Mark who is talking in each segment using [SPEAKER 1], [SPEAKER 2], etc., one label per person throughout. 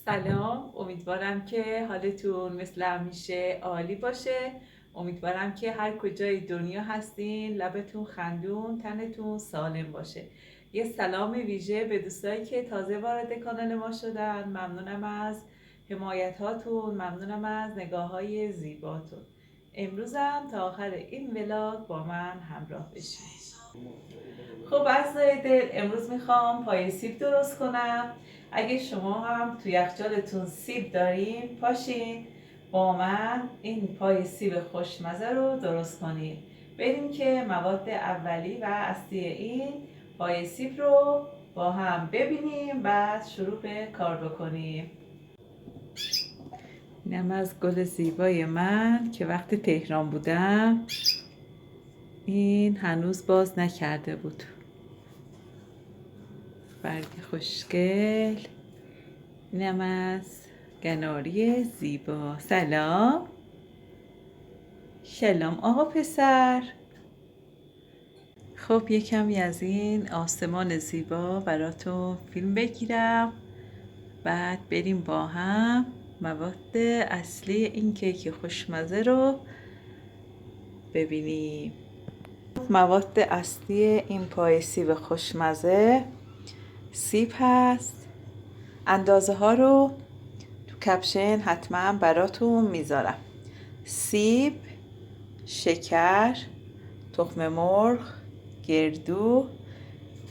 [SPEAKER 1] سلام، امیدوارم که حالتون مثل همیشه عالی باشه. امیدوارم که هر کجای دنیا هستین لبتون خندون، تنتون سالم باشه. یه سلام ویژه به دوستایی که تازه وارد کانال ما شدن. ممنونم از حمایت هاتون، ممنونم از نگاه های زیباتون. امروزم تا آخر این ولاگ با من همراه بشین. خب عزیزای دل، امروز میخوام پای سیب درست کنم. اگه شما هم تو یخچالتون سیب دارین، پاشین با من این پای سیب خوشمزه رو درست کنید. بریم که مواد اولی و اصلی این پای سیب رو با هم ببینیم، بعد شروع به کار بکنیم. اینم از گل زیبای من که وقتی تهران بودم این هنوز باز نکرده بود. برگ خوشگل. اینم از گناری زیبا. سلام. سلام آقا پسر. خب یه کمی از این آسمان زیبا براتون فیلم بگیرم، بعد بریم با هم مواد اصلی این کیک خوشمزه رو ببینیم. مواد اصلی این پای سیب خوشمزه سیب هست. اندازه ها رو تو کپشن حتما براتون میذارم. سیب، شکر، تخم مرغ، گردو،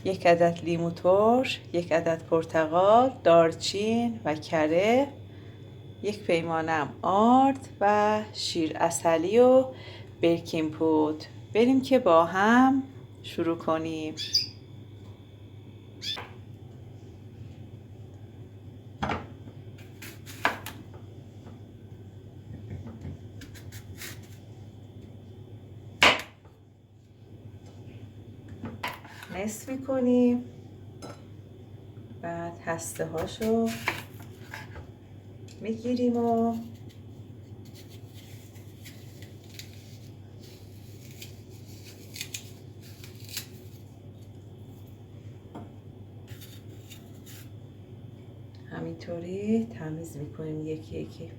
[SPEAKER 1] 1 عدد لیمو ترش، 1 عدد پرتقال، دارچین و کره، 1 پیمانم آرد و شیر عسلی و بیکینگ پودر. بریم که با هم شروع کنیم. نصف میکنیم، بعد هسته هاشو میگیریم و همینطوری تمیز میکنیم یکی یکی.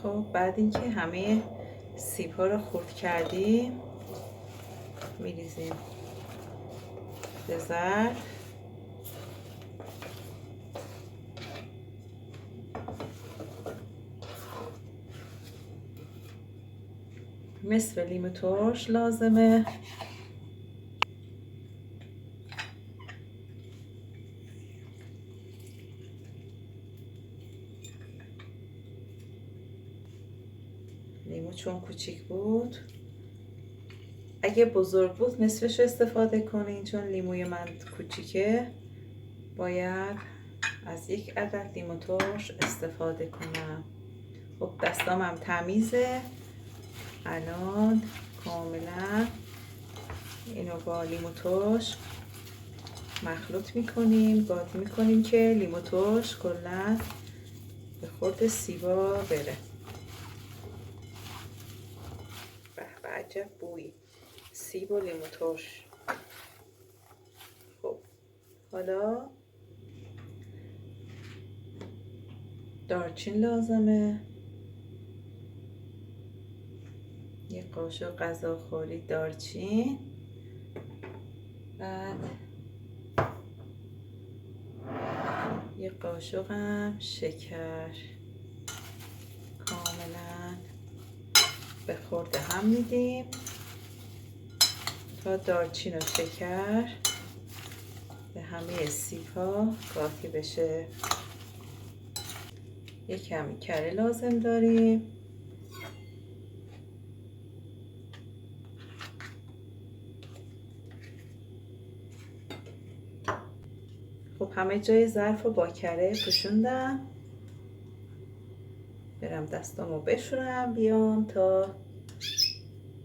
[SPEAKER 1] خب بعد اینکه همه سیب ها رو خرد کردیم میریزیم به ظرف. نصف لیمو ترش لازمه. لیمو چون کوچیک بود، اگه بزرگ بود نصفش استفاده کنین، چون لیموی من کوچیکه باید از 1 عدد لیمو ترش استفاده کنم. خب دستام هم تمیزه. الان کاملا اینو با لیمو ترش مخلوط میکنیم، قاطی میکنیم که لیمو ترش کلا به خورد سیبا بره. به عجب بوی سیب و لیمو ترش. خب حالا دارچین لازمه، 1 قاشق غذاخوری دارچین، بعد 1 قاشق هم شکر. کاملا به خورده هم میدیم تا دارچین و شکر به همه سیب ها قاطی بشه. یک کمی کره لازم داریم. خب همه جای ظرف رو با کره پوشوندم. برم دستامو بشورم بیام تا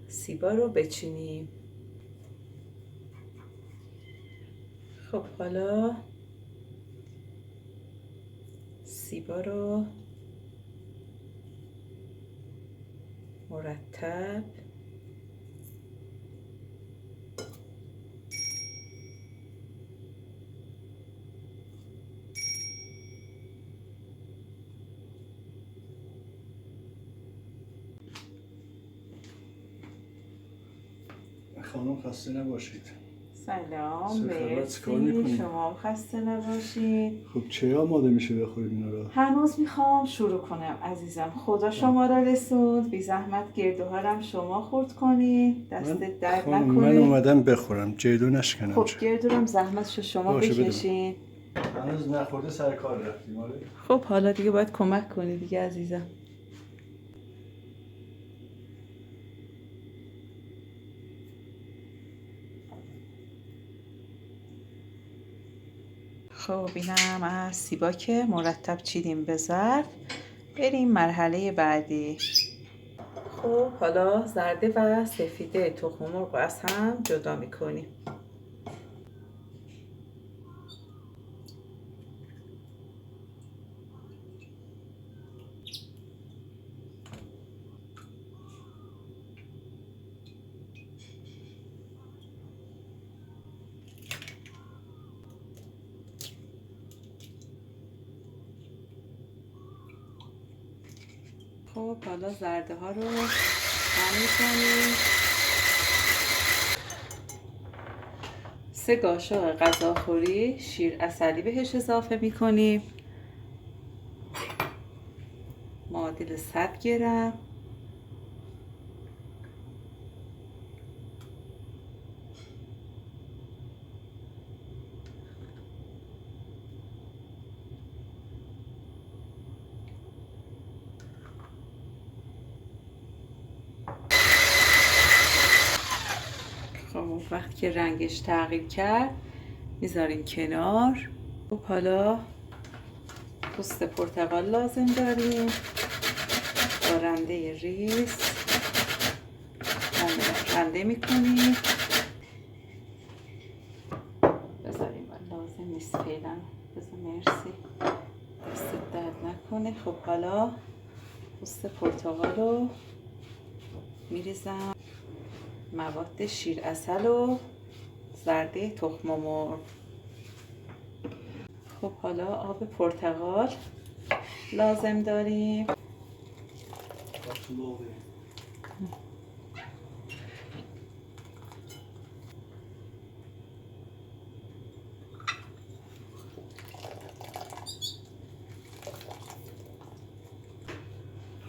[SPEAKER 1] سیبا رو بچینیم. خب حالا سیبا رو مرتب
[SPEAKER 2] خانم خسته نباشید.
[SPEAKER 1] سلام،
[SPEAKER 2] مرسی.
[SPEAKER 1] شما خسته نباشید.
[SPEAKER 2] خب چه آماده میشه بخورید اینا رو؟
[SPEAKER 1] هنوز میخوام شروع کنم عزیزم. خدا شما را رسوند. بی زحمت گردوهارم شما خورد کنید. دست درد نکنه.
[SPEAKER 2] من اومدم بخورم، جیدو نشکنم.
[SPEAKER 1] خب گردورم زحمتشو شما بکشین.
[SPEAKER 2] هنوز نخورده سر کار رفتیم. آره.
[SPEAKER 1] خب حالا دیگه باید کمک کنی دیگه عزیزم. خب اینم از سیبا که مرتب چیدیم به ظرف. بریم مرحله بعدی. خب حالا زرده و سفیده تخم مرغ رو از هم جدا میکنیم. خب حالا زرده ها رو هم می‌کنیم. 3 قاشق غذاخوری شیر عسلی بهش اضافه میکنیم. معادل 100 گرم. خب وقتی که رنگش تغییر کرد میذاریم کنار. خب حالا پوست پرتقال لازم داریم، بارنده ریز رنده میکنیم. بذاریم لازم نیست فعلا. بذار مرسی، دست درد نکنه. خب حالا پوست پرتقال رو میریزم، مواد شیر عسل و زرده تخم مرغ. خب حالا آب پرتقال لازم داریم.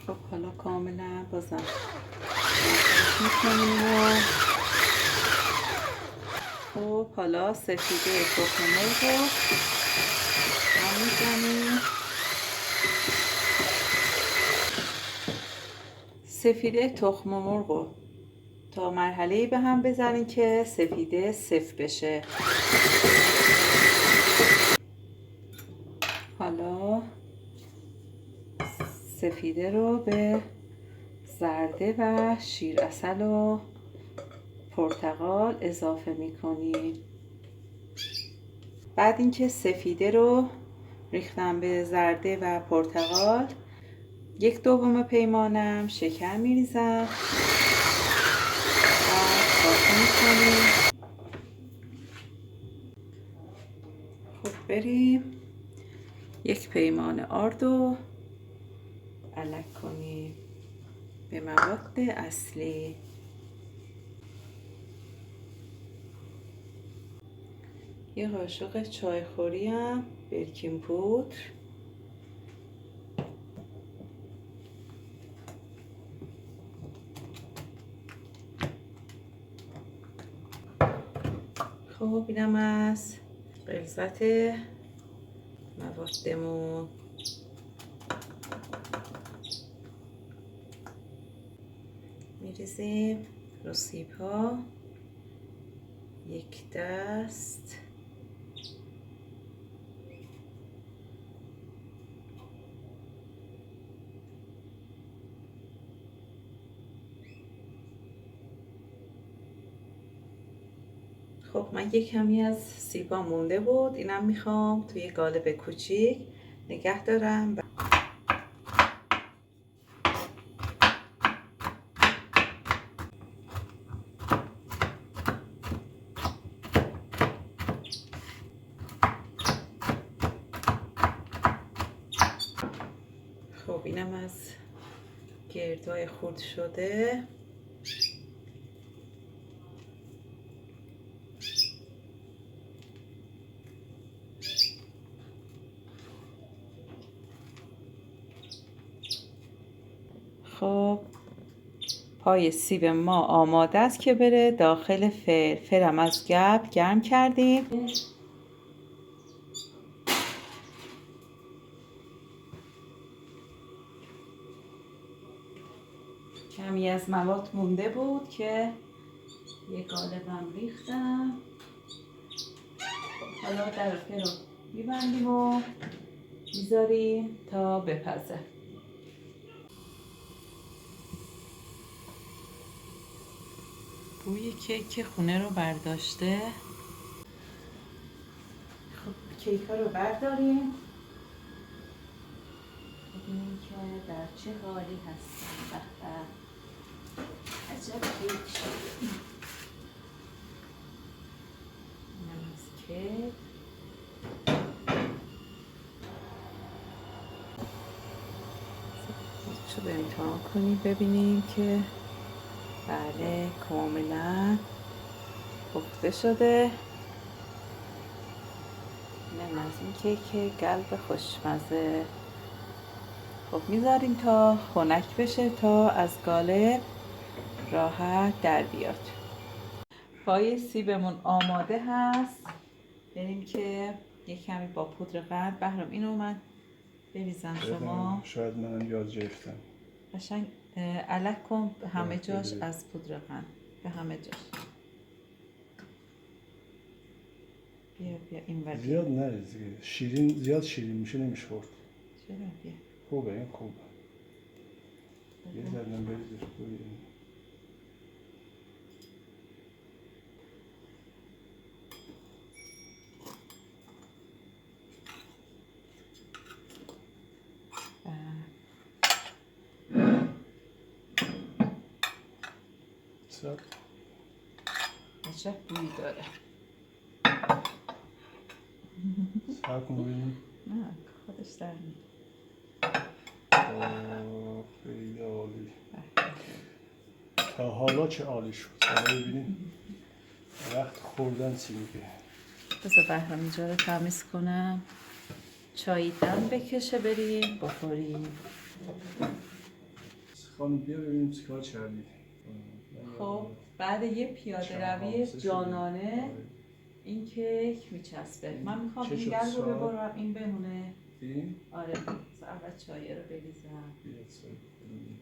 [SPEAKER 1] خب حالا کاملا بازم میکنیم. خب حالا سفیده تخم مرغ رو هم میزنیم. سفیده تخم مرغ رو تا مرحله‌ای به هم بزنیم که سفیده سفت بشه. حالا سفیده رو به زرده و شیر عسل و پرتقال اضافه میکنیم. بعد اینکه سفیده رو ریختم به زرده و پرتقال، 1/2 پیمانم شکر میریزم و اضافه میکنیم. خب بریم 1 پیمان آرد رو علک کنیم به مواد اصلی. یه قاشق چایخوری هم بیکینگ پودر. خب اینم از غلظت موادمون. میریزیم رو سیب ها، 1 دست. خب من یه کمی از سیبا مونده بود، اینم میخوام توی قالب کوچیک نگه دارم. خب اینم از گردای خرد شده. خب پای سیب ما آماده است که بره داخل فر. فرم از قبل گرم کردیم. کمی از مواد مونده بود که یه قالبم ریختم. حالا در فر رو میبندیم و میذاریم تا بپزه. بوی کیک خونه رو برداشته. خب کیک ها رو برداریم، ببینیم که در چه حالی هستن. عجب کیک شده. اینم از کیک. شده امتحان کنیم ببینیم که بله کاملا پخته شده. اینم از این کیک قلب خوشمزه. خب میذاریم تا خنک بشه تا از قالب راحت در بیاد. پای سیبمون آماده هست. بریم که یک کمی با پودر قند. بهرام اینو من بریزم شما.
[SPEAKER 2] شاید منم یاد گرفتم.
[SPEAKER 1] قشنگ الک کن همه جاش از پودر قند، به همه جاش. بیا این ور.
[SPEAKER 2] زیاد نریز دیگه. شیرین زیاد شیرین میشه نمیشه خورد.
[SPEAKER 1] چرا؟ بیا
[SPEAKER 2] خوبه این خوبه. یه ذره بریزش خوبه.
[SPEAKER 1] عجب بویی داره.
[SPEAKER 2] صبر کن ببینیم.
[SPEAKER 1] نه خودش در میاد.
[SPEAKER 2] خیلی عالی. تا حالا چه عالی شد. حالا ببینیم وقت خوردن چی میگه.
[SPEAKER 1] بذار بهرام اینجا رو تمیز کنم. چایی دم بکشه بریم بخوریم.
[SPEAKER 2] خانم بیا ببینیم چیکار کردی.
[SPEAKER 1] خب بعد یه پیاده روی جانانه این کیک میچسبه. من میخوام این گل رو ببرم این بمونه.
[SPEAKER 2] این؟
[SPEAKER 1] آره اول چایه رو بریزم.
[SPEAKER 2] بیاد سایی بکنیم.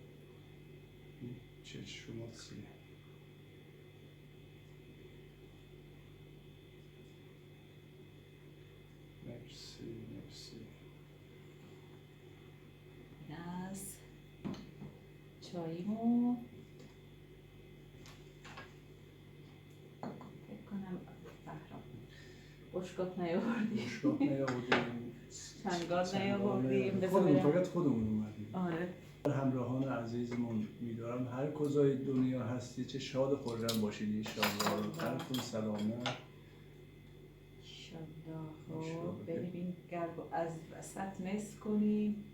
[SPEAKER 2] چه شما چیه؟ مرسی مرسی.
[SPEAKER 1] این از چاییمون. فکر کنم بهرام بشقاب نیاوردیم.
[SPEAKER 2] بشقاب نیاوردیم.
[SPEAKER 1] چنگال نیاوردیم.
[SPEAKER 2] فقط خودمون اومدیم.
[SPEAKER 1] آره.
[SPEAKER 2] همراهان عزیزمون میدارم هر کجای دنیا هستی چه شاد و خرم باشید انشالله. هرتون سلامت
[SPEAKER 1] انشالله. خب بریم این گرب رو از وسط نصف کنیم.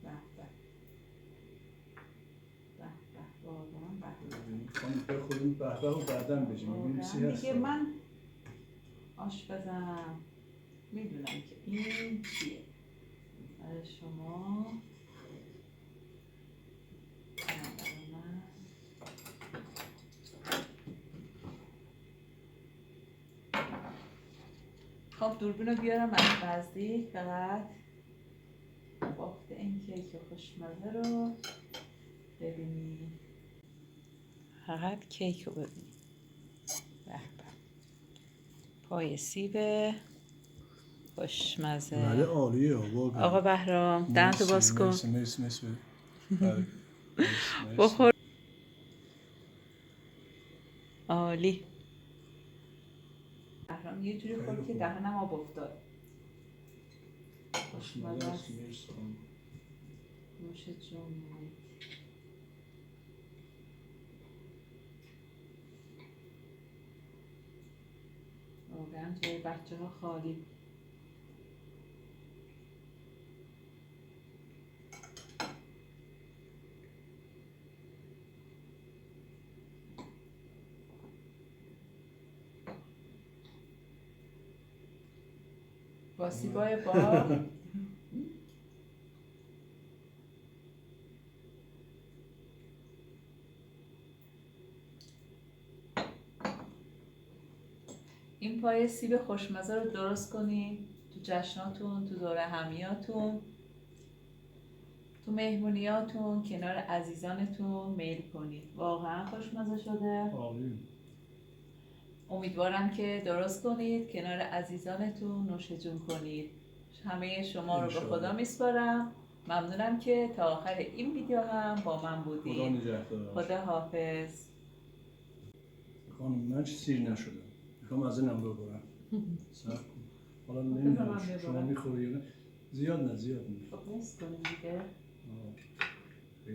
[SPEAKER 1] به به به به واقعا به
[SPEAKER 2] به. بخوریم به به و بعدم بجیم ببینیم چی هست.
[SPEAKER 1] دیگه من آشپزم میدونم که این چیه. برای شما میخوام دوربین رو بیارم از نزدیک فقط بافت این کیک خوشمزه رو ببینی. فقط کیک رو ببینی. به به. پای سیب خوشمزه.
[SPEAKER 2] بله عالیه واقعا.
[SPEAKER 1] آقا بهرام دهنتو باز کن.
[SPEAKER 2] مرسی. بله. مرسی.
[SPEAKER 1] بخور. عالی. بهرام یه جوری خورد که دهنم آب افتاد. خوشمزه است. نوش جون. واقعا جای بچه ها خالی. با سیبای باغ. این پای سیب خوشمزه رو درست کنید تو جشناتون، تو دوره همیاتون، تو مهمونیاتون، کنار عزیزانتون میل کنید. واقعا خوشمزه شده.
[SPEAKER 2] عالی.
[SPEAKER 1] امیدوارم که درست کنید، کنار عزیزانتون نوش جون کنید. همه شما رو به خدا میسپارم. ممنونم که تا آخر این ویدیو هم با من بودید.
[SPEAKER 2] خدا نگهدار.
[SPEAKER 1] خدا حافظ.
[SPEAKER 2] خانم من سیر نشدم. میخوام از اینم ببرم. صبر کن. حالا نمیدونم شما میخوری یا نه. زیاد نه.
[SPEAKER 1] خب نیست کنیم دیگه.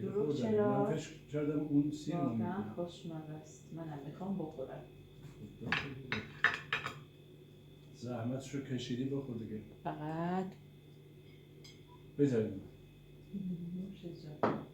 [SPEAKER 2] دروغ چرا؟ من فکر کردم اون سیر رو
[SPEAKER 1] واقعا
[SPEAKER 2] میکنم.
[SPEAKER 1] خوشمزه است. منم میخوام بخورم.
[SPEAKER 2] زحمتش رو کشیدی بخور دیگه.
[SPEAKER 1] فقط
[SPEAKER 2] بذاریم.
[SPEAKER 1] نوش جان.